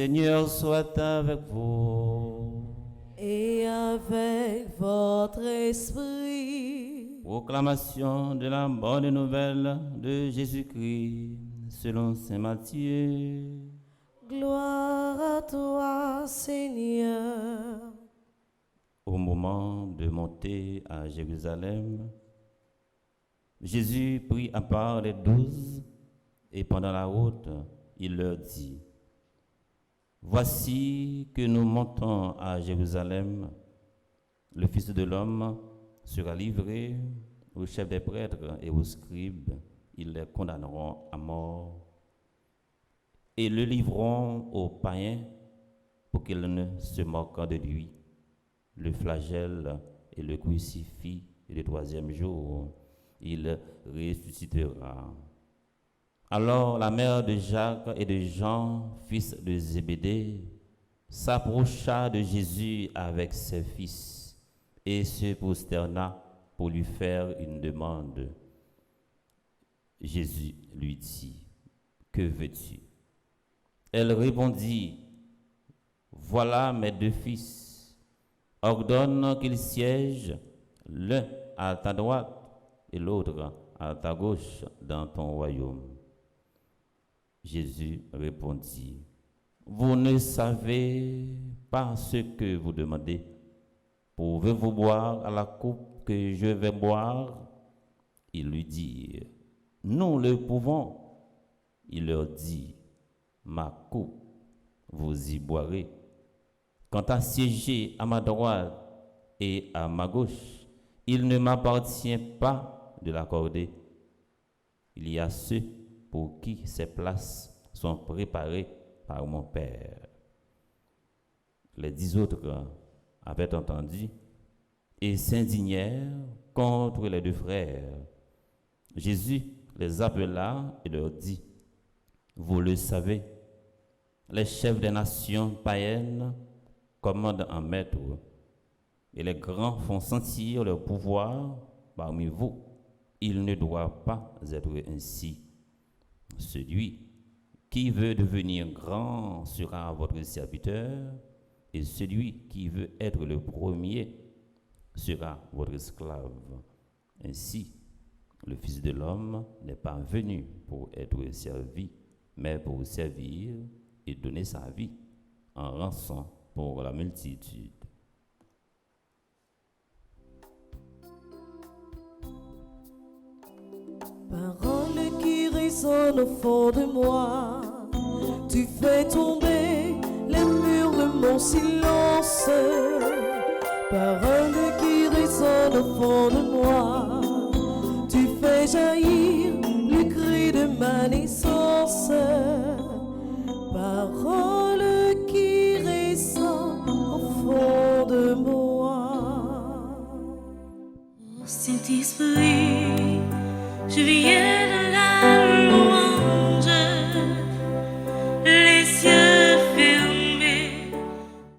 Seigneur soit avec vous. Et avec votre esprit. Proclamation de la bonne nouvelle de Jésus-Christ selon saint Matthieu. Gloire à toi, Seigneur. Au moment de monter à Jérusalem, Jésus prit à part les 12 et pendant la route, il leur dit: Voici que nous montons à Jérusalem. Le Fils de l'homme sera livré aux chefs des prêtres et aux scribes. Ils les condamneront à mort et le livreront aux païens pour qu'ils ne se moquent de lui. Le flagelle et le crucifie, et le troisième jour, il ressuscitera. Alors la mère de Jacques et de Jean, fils de Zébédée, s'approcha de Jésus avec ses fils et se prosterna pour lui faire une demande. Jésus lui dit: Que veux-tu? Elle répondit: Voilà mes 2 fils. Ordonne qu'ils siègent l'un à ta droite et l'autre à ta gauche dans ton royaume. Jésus répondit: Vous ne savez pas ce que vous demandez. Pouvez-vous boire à la coupe que je vais boire? Ils lui dirent: Nous le pouvons. Il leur dit: Ma coupe, vous y boirez. Quant à siéger à ma droite et à ma gauche, il ne m'appartient pas de l'accorder. Il y a ceux pour qui ces places sont préparées par mon Père. Les 10 autres avaient entendu et s'indignèrent contre les 2 frères. Jésus les appela et leur dit: Vous le savez, les chefs des nations païennes commandent un maître, et les grands font sentir leur pouvoir parmi vous. Il ne doit pas être ainsi. Celui qui veut devenir grand sera votre serviteur, et celui qui veut être le premier sera votre esclave. Ainsi, le Fils de l'homme n'est pas venu pour être servi, mais pour servir et donner sa vie en rançon pour la multitude. Parole qui résonne au fond de moi, tu fais tomber les murs de mon silence. Parole qui résonne au fond de moi, tu fais jaillir le cri de ma naissance. Parole qui résonne au fond de moi. Saint-Esprit, je viens